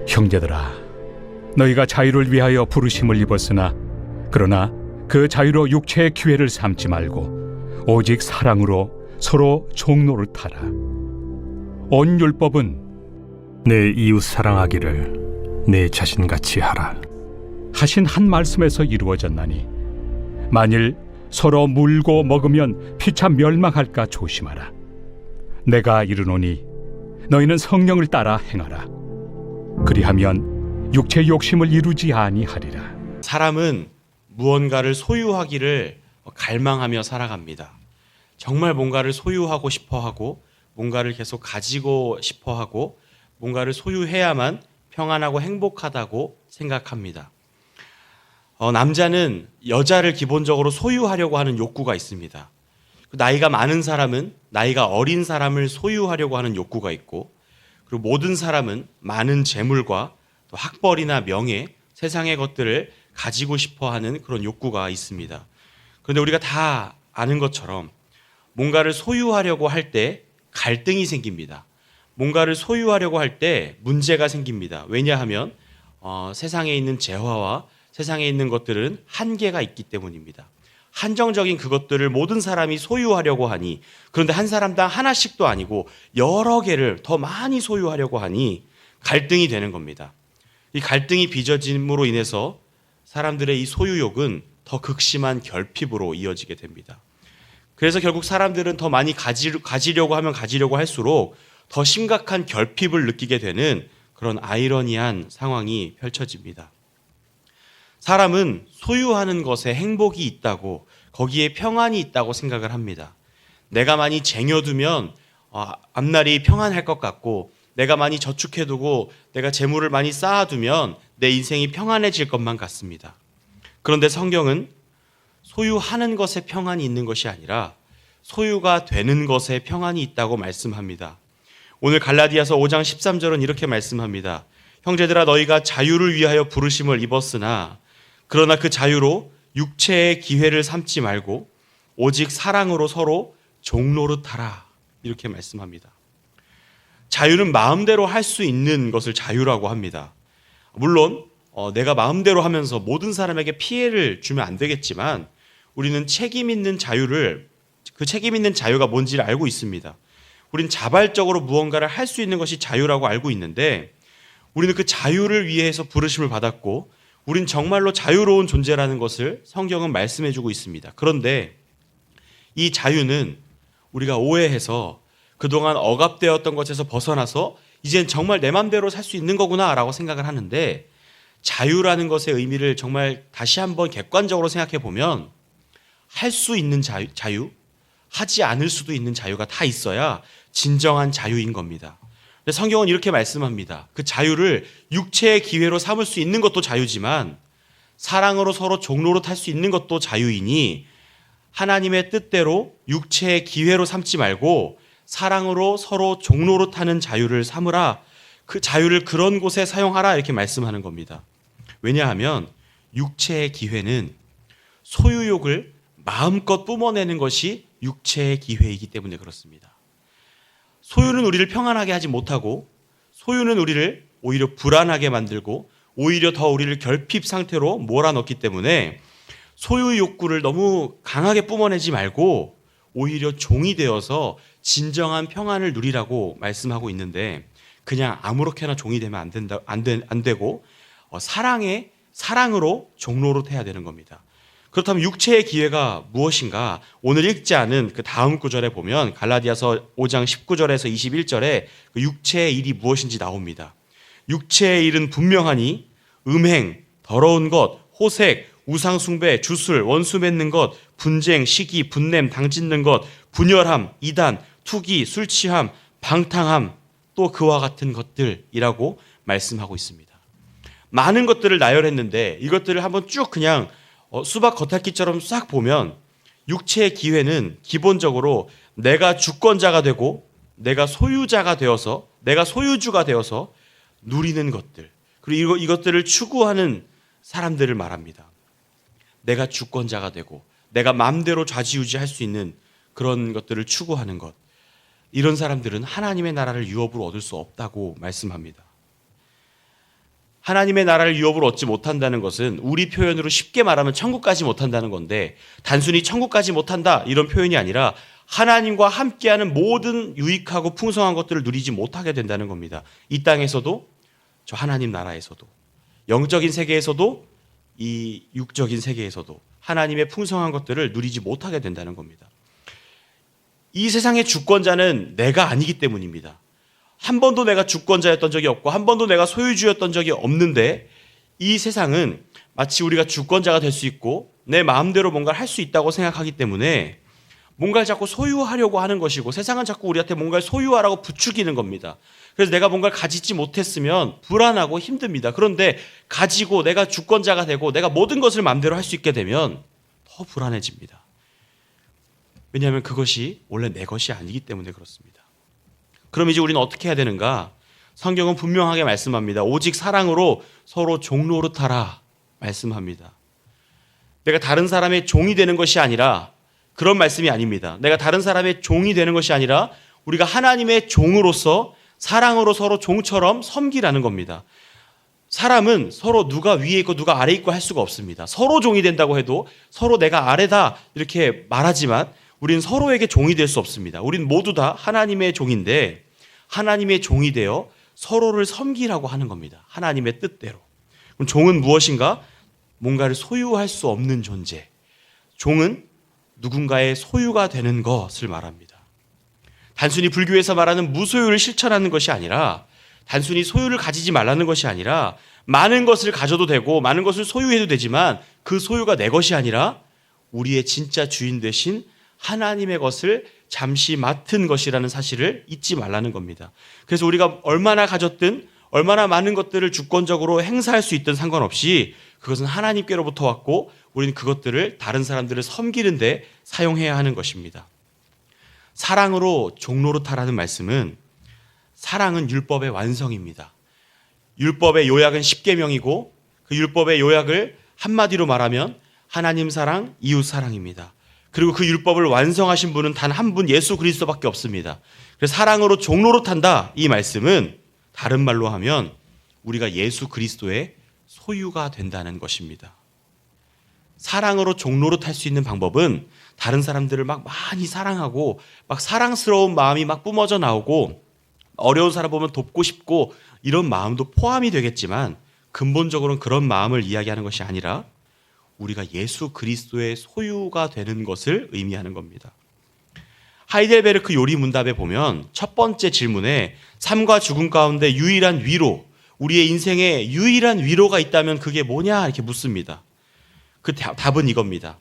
형제들아, 너희가 자유를 위하여 부르심을 입었으나 그러나 그 자유로 육체의 기회를 삼지 말고 오직 사랑으로 서로 종노릇하라. 온 율법은 내 이웃 사랑하기를 내 자신같이 하라. 하신 한 말씀에서 이루어졌나니 만일 서로 물고 먹으면 피차 멸망할까 조심하라. 내가 이르노니 너희는 성령을 따라 행하라. 그리하면 육체의 욕심을 이루지 아니하리라. 사람은 무언가를 소유하기를 갈망하며 살아갑니다. 정말 뭔가를 소유하고 싶어하고 뭔가를 계속 가지고 싶어하고 뭔가를 소유해야만 평안하고 행복하다고 생각합니다. 남자는 여자를 기본적으로 소유하려고 하는 욕구가 있습니다. 나이가 많은 사람은 나이가 어린 사람을 소유하려고 하는 욕구가 있고, 그리고 모든 사람은 많은 재물과 또 학벌이나 명예, 세상의 것들을 가지고 싶어하는 그런 욕구가 있습니다. 그런데 우리가 다 아는 것처럼 뭔가를 소유하려고 할 때 갈등이 생깁니다. 뭔가를 소유하려고 할 때 문제가 생깁니다. 왜냐하면 세상에 있는 재화와 세상에 있는 것들은 한계가 있기 때문입니다. 한정적인 그것들을 모든 사람이 소유하려고 하니, 그런데 한 사람당 하나씩도 아니고 여러 개를 더 많이 소유하려고 하니 갈등이 되는 겁니다. 이 갈등이 빚어짐으로 인해서 사람들의 이 소유욕은 더 극심한 결핍으로 이어지게 됩니다. 그래서 결국 사람들은 더 많이 가지려고 하면 가지려고 할수록 더 심각한 결핍을 느끼게 되는 그런 아이러니한 상황이 펼쳐집니다. 사람은 소유하는 것에 행복이 있다고, 거기에 평안이 있다고 생각을 합니다. 내가 많이 쟁여두면 앞날이 평안할 것 같고, 내가 많이 저축해두고 내가 재물을 많이 쌓아두면 내 인생이 평안해질 것만 같습니다. 그런데 성경은 소유하는 것에 평안이 있는 것이 아니라 소유가 되는 것에 평안이 있다고 말씀합니다. 오늘 갈라디아서 5장 13절은 이렇게 말씀합니다. 형제들아, 너희가 자유를 위하여 부르심을 입었으나 그러나 그 자유로 육체의 기회를 삼지 말고 오직 사랑으로 서로 종노릇하라, 이렇게 말씀합니다. 자유는 마음대로 할 수 있는 것을 자유라고 합니다. 물론 내가 마음대로 하면서 모든 사람에게 피해를 주면 안 되겠지만 우리는 책임 있는 자유를, 그 책임 있는 자유가 뭔지를 알고 있습니다. 우리는 자발적으로 무언가를 할 수 있는 것이 자유라고 알고 있는데, 우리는 그 자유를 위해서 부르심을 받았고 우린 정말로 자유로운 존재라는 것을 성경은 말씀해주고 있습니다. 그런데 이 자유는 우리가 오해해서 그동안 억압되었던 것에서 벗어나서 이젠 정말 내 맘대로 살 수 있는 거구나라고 생각을 하는데, 자유라는 것의 의미를 정말 다시 한번 객관적으로 생각해 보면 할 수 있는 자유, 하지 않을 수도 있는 자유가 다 있어야 진정한 자유인 겁니다. 성경은 이렇게 말씀합니다. 그 자유를 육체의 기회로 삼을 수 있는 것도 자유지만 사랑으로 서로 종노릇할 수 있는 것도 자유이니, 하나님의 뜻대로 육체의 기회로 삼지 말고 사랑으로 서로 종노릇하는 자유를 삼으라, 그 자유를 그런 곳에 사용하라, 이렇게 말씀하는 겁니다. 왜냐하면 육체의 기회는 소유욕을 마음껏 뿜어내는 것이 육체의 기회이기 때문에 그렇습니다. 소유는 우리를 평안하게 하지 못하고, 소유는 우리를 오히려 불안하게 만들고 오히려 더 우리를 결핍 상태로 몰아넣기 때문에 소유 욕구를 너무 강하게 뿜어내지 말고 오히려 종이 되어서 진정한 평안을 누리라고 말씀하고 있는데, 그냥 아무렇게나 종이 되면 안 되고 사랑으로 종노릇해야 되는 겁니다. 그렇다면 육체의 기회가 무엇인가? 오늘 읽지 않은 그 다음 구절에 보면 갈라디아서 5장 19절에서 21절에 그 육체의 일이 무엇인지 나옵니다. 육체의 일은 분명하니 음행, 더러운 것, 호색, 우상숭배, 주술, 원수 맺는 것, 분쟁, 시기, 분냄, 당짓는 것, 분열함, 이단, 투기, 술취함, 방탕함, 또 그와 같은 것들이라고 말씀하고 있습니다. 많은 것들을 나열했는데 이것들을 한번 쭉 그냥 수박 겉핥기처럼 싹 보면 육체의 기회는 기본적으로 내가 주권자가 되고 내가 소유자가 되어서, 내가 소유주가 되어서 누리는 것들, 그리고 이것들을 추구하는 사람들을 말합니다. 내가 주권자가 되고 내가 마음대로 좌지우지할 수 있는 그런 것들을 추구하는 것, 이런 사람들은 하나님의 나라를 유업으로 얻을 수 없다고 말씀합니다. 하나님의 나라를 유업으로 얻지 못한다는 것은 우리 표현으로 쉽게 말하면 천국까지 못한다는 건데, 단순히 천국까지 못한다 이런 표현이 아니라 하나님과 함께하는 모든 유익하고 풍성한 것들을 누리지 못하게 된다는 겁니다. 이 땅에서도, 저 하나님 나라에서도, 영적인 세계에서도, 이 육적인 세계에서도 하나님의 풍성한 것들을 누리지 못하게 된다는 겁니다. 이 세상의 주권자는 내가 아니기 때문입니다. 한 번도 내가 주권자였던 적이 없고 한 번도 내가 소유주였던 적이 없는데, 이 세상은 마치 우리가 주권자가 될 수 있고 내 마음대로 뭔가를 할 수 있다고 생각하기 때문에 뭔가를 자꾸 소유하려고 하는 것이고, 세상은 자꾸 우리한테 뭔가를 소유하라고 부추기는 겁니다. 그래서 내가 뭔가를 가지지 못했으면 불안하고 힘듭니다. 그런데 가지고 내가 주권자가 되고 내가 모든 것을 마음대로 할 수 있게 되면 더 불안해집니다. 왜냐하면 그것이 원래 내 것이 아니기 때문에 그렇습니다. 그럼 이제 우리는 어떻게 해야 되는가? 성경은 분명하게 말씀합니다. 오직 사랑으로 서로 종노릇하라 말씀합니다. 내가 다른 사람의 종이 되는 것이 아니라, 그런 말씀이 아닙니다. 내가 다른 사람의 종이 되는 것이 아니라 우리가 하나님의 종으로서 사랑으로 서로 종처럼 섬기라는 겁니다. 사람은 서로 누가 위에 있고 누가 아래 있고 할 수가 없습니다. 서로 종이 된다고 해도 서로 내가 아래다 이렇게 말하지만 우리는 서로에게 종이 될 수 없습니다. 우리는 모두 다 하나님의 종인데, 하나님의 종이 되어 서로를 섬기라고 하는 겁니다. 하나님의 뜻대로. 그럼 종은 무엇인가? 뭔가를 소유할 수 없는 존재. 종은 누군가의 소유가 되는 것을 말합니다. 단순히 불교에서 말하는 무소유를 실천하는 것이 아니라, 단순히 소유를 가지지 말라는 것이 아니라, 많은 것을 가져도 되고 많은 것을 소유해도 되지만 그 소유가 내 것이 아니라 우리의 진짜 주인 되신 하나님의 것을 잠시 맡은 것이라는 사실을 잊지 말라는 겁니다. 그래서 우리가 얼마나 가졌든 얼마나 많은 것들을 주권적으로 행사할 수 있든 상관없이 그것은 하나님께로부터 왔고 우리는 그것들을 다른 사람들을 섬기는 데 사용해야 하는 것입니다. 사랑으로 종노릇하라는 말씀은, 사랑은 율법의 완성입니다. 율법의 요약은 십계명이고 그 율법의 요약을 한마디로 말하면 하나님 사랑, 이웃 사랑입니다. 그리고 그 율법을 완성하신 분은 단 한 분, 예수 그리스도밖에 없습니다. 그래서 사랑으로 종노릇한다 이 말씀은 다른 말로 하면 우리가 예수 그리스도의 소유가 된다는 것입니다. 사랑으로 종노릇할 수 있는 방법은 다른 사람들을 막 많이 사랑하고 막 사랑스러운 마음이 막 뿜어져 나오고 어려운 사람 보면 돕고 싶고 이런 마음도 포함이 되겠지만, 근본적으로는 그런 마음을 이야기하는 것이 아니라 우리가 예수 그리스도의 소유가 되는 것을 의미하는 겁니다. 하이델베르크 요리문답에 보면 첫 번째 질문에 삶과 죽음 가운데 유일한 위로, 우리의 인생에 유일한 위로가 있다면 그게 뭐냐 이렇게 묻습니다. 그 답은 이겁니다.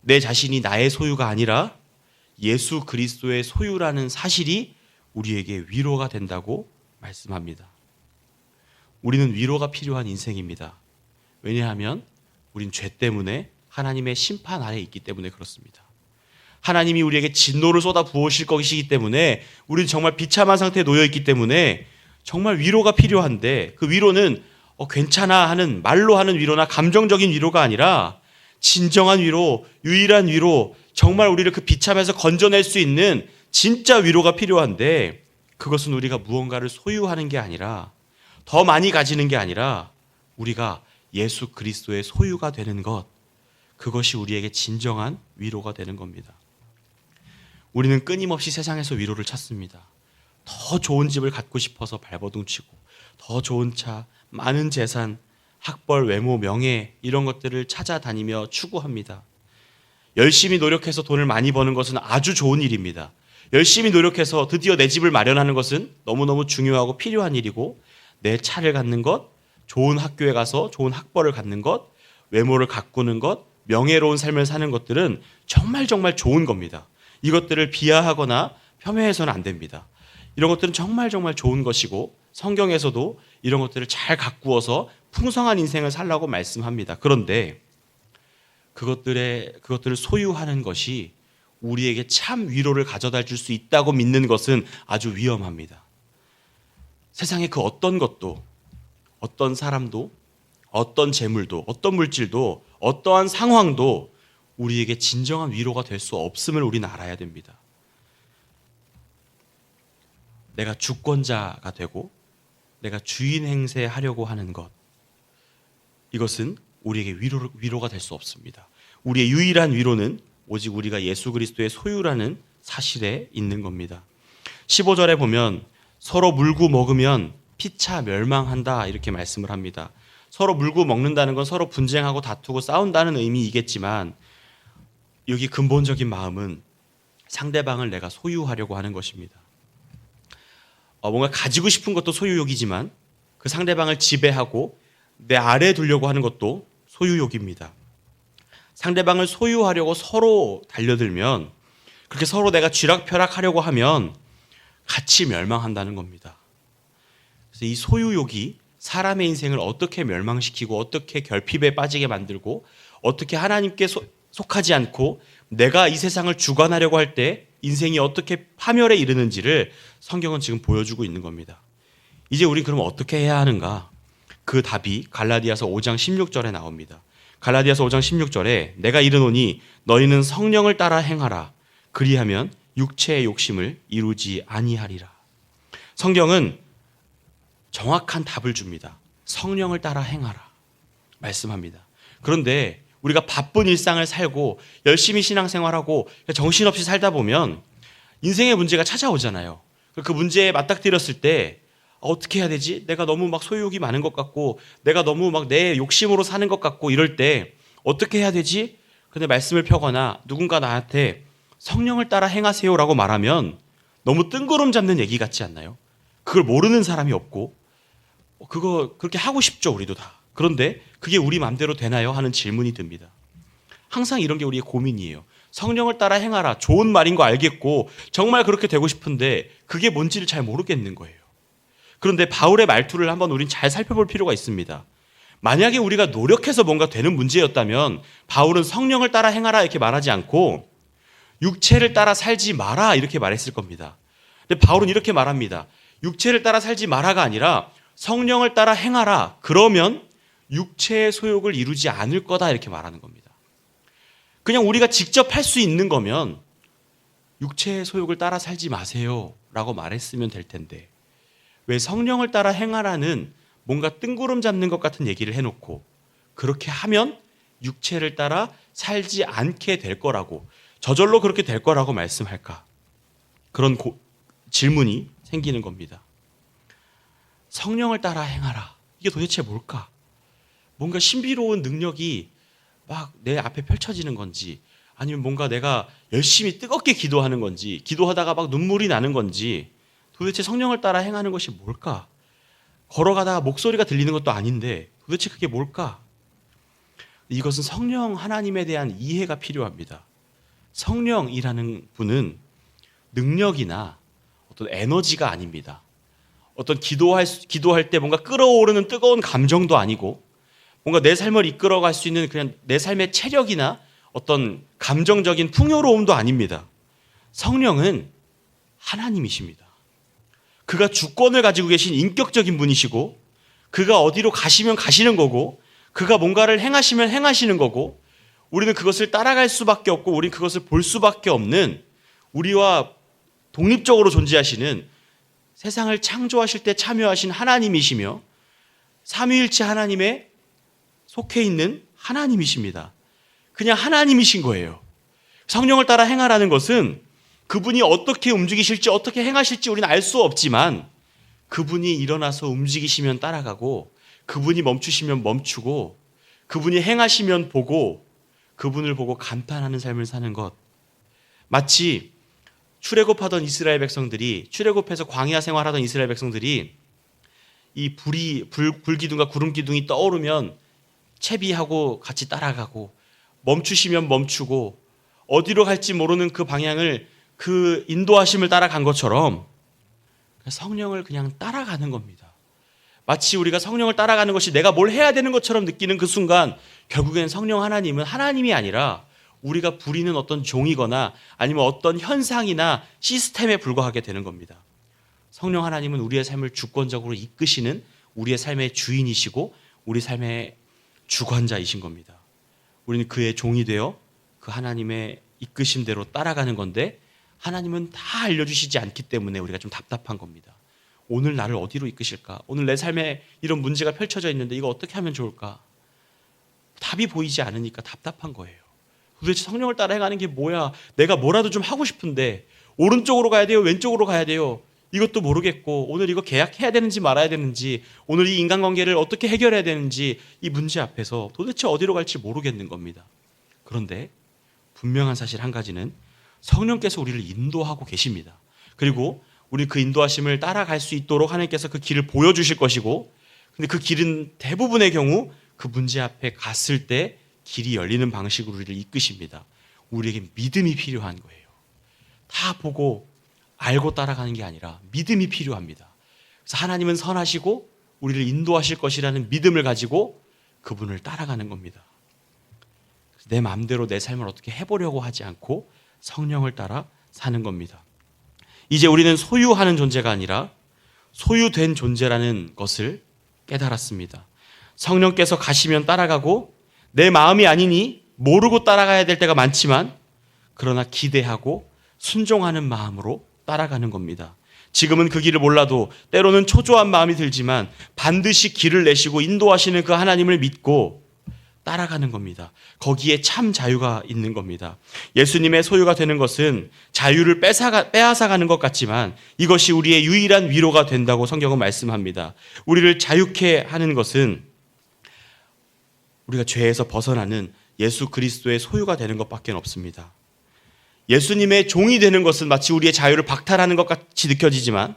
내 자신이 나의 소유가 아니라 예수 그리스도의 소유라는 사실이 우리에게 위로가 된다고 말씀합니다. 우리는 위로가 필요한 인생입니다. 왜냐하면 우린 죄 때문에 하나님의 심판 아래에 있기 때문에 그렇습니다. 하나님이 우리에게 진노를 쏟아 부으실 것이기 때문에 우리는 정말 비참한 상태에 놓여 있기 때문에 정말 위로가 필요한데, 그 위로는 괜찮아 하는 말로 하는 위로나 감정적인 위로가 아니라 진정한 위로, 유일한 위로, 정말 우리를 그 비참에서 건져낼 수 있는 진짜 위로가 필요한데, 그것은 우리가 무언가를 소유하는 게 아니라, 더 많이 가지는 게 아니라 우리가 예수 그리스도의 소유가 되는 것, 그것이 우리에게 진정한 위로가 되는 겁니다. 우리는 끊임없이 세상에서 위로를 찾습니다. 더 좋은 집을 갖고 싶어서 발버둥치고, 더 좋은 차, 많은 재산, 학벌, 외모, 명예 이런 것들을 찾아다니며 추구합니다. 열심히 노력해서 돈을 많이 버는 것은 아주 좋은 일입니다. 열심히 노력해서 드디어 내 집을 마련하는 것은 너무너무 중요하고 필요한 일이고, 내 차를 갖는 것, 좋은 학교에 가서 좋은 학벌을 갖는 것, 외모를 가꾸는 것, 명예로운 삶을 사는 것들은 정말 정말 좋은 겁니다. 이것들을 비하하거나 폄훼해서는 안 됩니다. 이런 것들은 정말 정말 좋은 것이고, 성경에서도 이런 것들을 잘 가꾸어서 풍성한 인생을 살라고 말씀합니다. 그런데 그것들을 소유하는 것이 우리에게 참 위로를 가져다 줄 수 있다고 믿는 것은 아주 위험합니다. 세상의 그 어떤 것도, 어떤 사람도, 어떤 재물도, 어떤 물질도, 어떠한 상황도 우리에게 진정한 위로가 될 수 없음을 우리는 알아야 됩니다. 내가 주권자가 되고 내가 주인 행세하려고 하는 것, 이것은 우리에게 위로가 될 수 없습니다. 우리의 유일한 위로는 오직 우리가 예수 그리스도의 소유라는 사실에 있는 겁니다. 15절에 보면 서로 물고 먹으면 피차 멸망한다 이렇게 말씀을 합니다. 서로 물고 먹는다는 건 서로 분쟁하고 다투고 싸운다는 의미이겠지만 여기 근본적인 마음은 상대방을 내가 소유하려고 하는 것입니다. 뭔가 가지고 싶은 것도 소유욕이지만 그 상대방을 지배하고 내 아래에 두려고 하는 것도 소유욕입니다. 상대방을 소유하려고 서로 달려들면 그렇게 서로 내가 쥐락펴락하려고 하면 같이 멸망한다는 겁니다. 그래서 이 소유욕이 사람의 인생을 어떻게 멸망시키고 어떻게 결핍에 빠지게 만들고 어떻게 하나님께 속하지 않고 내가 이 세상을 주관하려고 할 때 인생이 어떻게 파멸에 이르는지를 성경은 지금 보여주고 있는 겁니다. 이제 우리 그럼 어떻게 해야 하는가? 그 답이 갈라디아서 5장 16절에 나옵니다. 갈라디아서 5장 16절에 내가 이르노니 너희는 성령을 따라 행하라. 그리하면 육체의 욕심을 이루지 아니하리라. 성경은 정확한 답을 줍니다. 성령을 따라 행하라 말씀합니다. 그런데 우리가 바쁜 일상을 살고 열심히 신앙생활하고 정신없이 살다 보면 인생의 문제가 찾아오잖아요. 그 문제에 맞닥뜨렸을 때 어떻게 해야 되지? 내가 너무 막 소유욕이 많은 것 같고 내가 너무 막 내 욕심으로 사는 것 같고 이럴 때 어떻게 해야 되지? 근데 말씀을 펴거나 누군가 나한테 성령을 따라 행하세요라고 말하면 너무 뜬구름 잡는 얘기 같지 않나요? 그걸 모르는 사람이 없고 그거 그렇게 하고 싶죠, 우리도 다. 그런데 그게 우리 마음대로 되나요? 하는 질문이 듭니다. 항상 이런 게 우리의 고민이에요. 성령을 따라 행하라. 좋은 말인 거 알겠고 정말 그렇게 되고 싶은데 그게 뭔지를 잘 모르겠는 거예요. 그런데 바울의 말투를 한번 우린 잘 살펴볼 필요가 있습니다. 만약에 우리가 노력해서 뭔가 되는 문제였다면 바울은 성령을 따라 행하라 이렇게 말하지 않고 육체를 따라 살지 마라 이렇게 말했을 겁니다. 근데 바울은 이렇게 말합니다. 육체를 따라 살지 마라가 아니라 성령을 따라 행하라. 그러면 육체의 소욕을 이루지 않을 거다 이렇게 말하는 겁니다. 그냥 우리가 직접 할 수 있는 거면 육체의 소욕을 따라 살지 마세요 라고 말했으면 될 텐데 왜 성령을 따라 행하라는 뭔가 뜬구름 잡는 것 같은 얘기를 해놓고 그렇게 하면 육체를 따라 살지 않게 될 거라고 저절로 그렇게 될 거라고 말씀할까? 그런 질문이 생기는 겁니다. 성령을 따라 행하라. 이게 도대체 뭘까? 뭔가 신비로운 능력이 막 내 앞에 펼쳐지는 건지 아니면 뭔가 내가 열심히 뜨겁게 기도하는 건지 기도하다가 막 눈물이 나는 건지 도대체 성령을 따라 행하는 것이 뭘까? 걸어가다가 목소리가 들리는 것도 아닌데 도대체 그게 뭘까? 이것은 성령 하나님에 대한 이해가 필요합니다. 성령이라는 분은 능력이나 어떤 에너지가 아닙니다. 어떤 기도할 때 뭔가 끓어오르는 뜨거운 감정도 아니고 뭔가 내 삶을 이끌어갈 수 있는 그냥 내 삶의 체력이나 어떤 감정적인 풍요로움도 아닙니다. 성령은 하나님이십니다. 그가 주권을 가지고 계신 인격적인 분이시고 그가 어디로 가시면 가시는 거고 그가 뭔가를 행하시면 행하시는 거고 우리는 그것을 따라갈 수밖에 없고 우리는 그것을 볼 수밖에 없는 우리와 독립적으로 존재하시는 세상을 창조하실 때 참여하신 하나님이시며 삼위일체 하나님의 속해 있는 하나님이십니다. 그냥 하나님이신 거예요. 성령을 따라 행하라는 것은 그분이 어떻게 움직이실지 어떻게 행하실지 우리는 알 수 없지만 그분이 일어나서 움직이시면 따라가고 그분이 멈추시면 멈추고 그분이 행하시면 보고 그분을 보고 감탄하는 삶을 사는 것. 마치 출애굽하던 이스라엘 백성들이 출애굽해서 광야 생활하던 이스라엘 백성들이 이 불기둥과 구름기둥이 떠오르면 채비하고 같이 따라가고 멈추시면 멈추고 어디로 갈지 모르는 그 방향을 그 인도하심을 따라간 것처럼 성령을 그냥 따라가는 겁니다. 마치 우리가 성령을 따라가는 것이 내가 뭘 해야 되는 것처럼 느끼는 그 순간 결국엔 성령 하나님은 하나님이 아니라 우리가 부리는 어떤 종이거나 아니면 어떤 현상이나 시스템에 불과하게 되는 겁니다. 성령 하나님은 우리의 삶을 주권적으로 이끄시는 우리의 삶의 주인이시고 우리 삶의 주관자이신 겁니다. 우리는 그의 종이 되어 그 하나님의 이끄심대로 따라가는 건데 하나님은 다 알려주시지 않기 때문에 우리가 좀 답답한 겁니다. 오늘 나를 어디로 이끄실까? 오늘 내 삶에 이런 문제가 펼쳐져 있는데 이거 어떻게 하면 좋을까? 답이 보이지 않으니까 답답한 거예요. 도대체 성령을 따라 행하는 게 뭐야? 내가 뭐라도 좀 하고 싶은데 오른쪽으로 가야 돼요? 왼쪽으로 가야 돼요? 이것도 모르겠고 오늘 이거 계약해야 되는지 말아야 되는지 오늘 이 인간관계를 어떻게 해결해야 되는지 이 문제 앞에서 도대체 어디로 갈지 모르겠는 겁니다. 그런데 분명한 사실 한 가지는 성령께서 우리를 인도하고 계십니다. 그리고 우리 그 인도하심을 따라갈 수 있도록 하나님께서 그 길을 보여주실 것이고 근데 그 길은 대부분의 경우 그 문제 앞에 갔을 때 길이 열리는 방식으로 우리를 이끄십니다. 우리에게 믿음이 필요한 거예요. 다 보고 알고 따라가는 게 아니라 믿음이 필요합니다. 그래서 하나님은 선하시고 우리를 인도하실 것이라는 믿음을 가지고 그분을 따라가는 겁니다. 내 마음대로 내 삶을 어떻게 해보려고 하지 않고 성령을 따라 사는 겁니다. 이제 우리는 소유하는 존재가 아니라 소유된 존재라는 것을 깨달았습니다. 성령께서 가시면 따라가고 내 마음이 아니니 모르고 따라가야 될 때가 많지만 그러나 기대하고 순종하는 마음으로 따라가는 겁니다. 지금은 그 길을 몰라도 때로는 초조한 마음이 들지만 반드시 길을 내시고 인도하시는 그 하나님을 믿고 따라가는 겁니다. 거기에 참 자유가 있는 겁니다. 예수님의 소유가 되는 것은 자유를 빼앗아가는 것 같지만 이것이 우리의 유일한 위로가 된다고 성경은 말씀합니다. 우리를 자유케 하는 것은 우리가 죄에서 벗어나는 예수 그리스도의 소유가 되는 것밖에 없습니다. 예수님의 종이 되는 것은 마치 우리의 자유를 박탈하는 것 같이 느껴지지만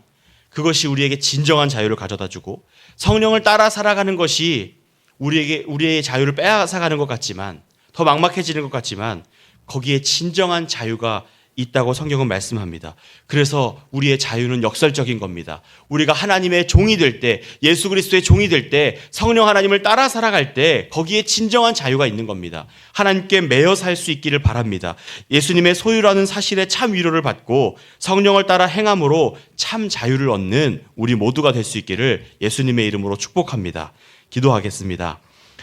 그것이 우리에게 진정한 자유를 가져다 주고 성령을 따라 살아가는 것이 우리의 자유를 빼앗아가는 것 같지만 더 막막해지는 것 같지만 거기에 진정한 자유가 있다고 성경은 말씀합니다. 그래서 우리의 자유는 역설적인 겁니다. 우리가 하나님의 종이 될 때, 예수 그리스도의 종이 될 때, 성령 하나님을 따라 살아갈 때 거기에 진정한 자유가 있는 겁니다. 하나님께 매여 살 수 있기를 바랍니다. 예수님의 소유라는 사실에 참 위로를 받고 성령을 따라 행함으로 참 자유를 얻는 우리 모두가 될 수 있기를 예수님의 이름으로 축복합니다. 기도하겠습니다.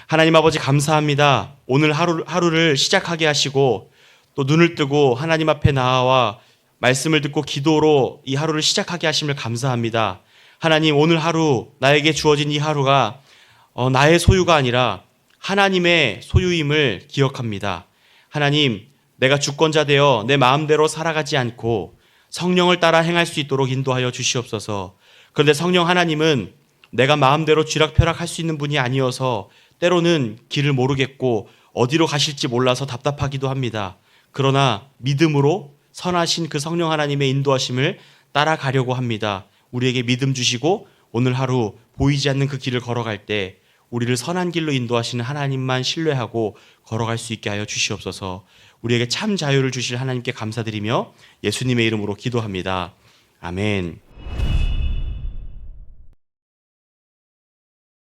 하나님 아버지 감사합니다. 오늘 하루를 시작하게 하시고 또 눈을 뜨고 하나님 앞에 나와 말씀을 듣고 기도로 이 하루를 시작하게 하심을 감사합니다. 하나님 오늘 하루 나에게 주어진 이 하루가 나의 소유가 아니라 하나님의 소유임을 기억합니다. 하나님 내가 주권자 되어 내 마음대로 살아가지 않고 성령을 따라 행할 수 있도록 인도하여 주시옵소서. 그런데 성령 하나님은 내가 마음대로 쥐락펴락할 수 있는 분이 아니어서 때로는 길을 모르겠고 어디로 가실지 몰라서 답답하기도 합니다. 그러나 믿음으로 선하신 그 성령 하나님의 인도하심을 따라가려고 합니다. 우리에게 믿음 주시고 오늘 하루 보이지 않는 그 길을 걸어갈 때 우리를 선한 길로 인도하시는 하나님만 신뢰하고 걸어갈 수 있게 하여 주시옵소서. 우리에게 참 자유를 주실 하나님께 감사드리며 예수님의 이름으로 기도합니다. 아멘.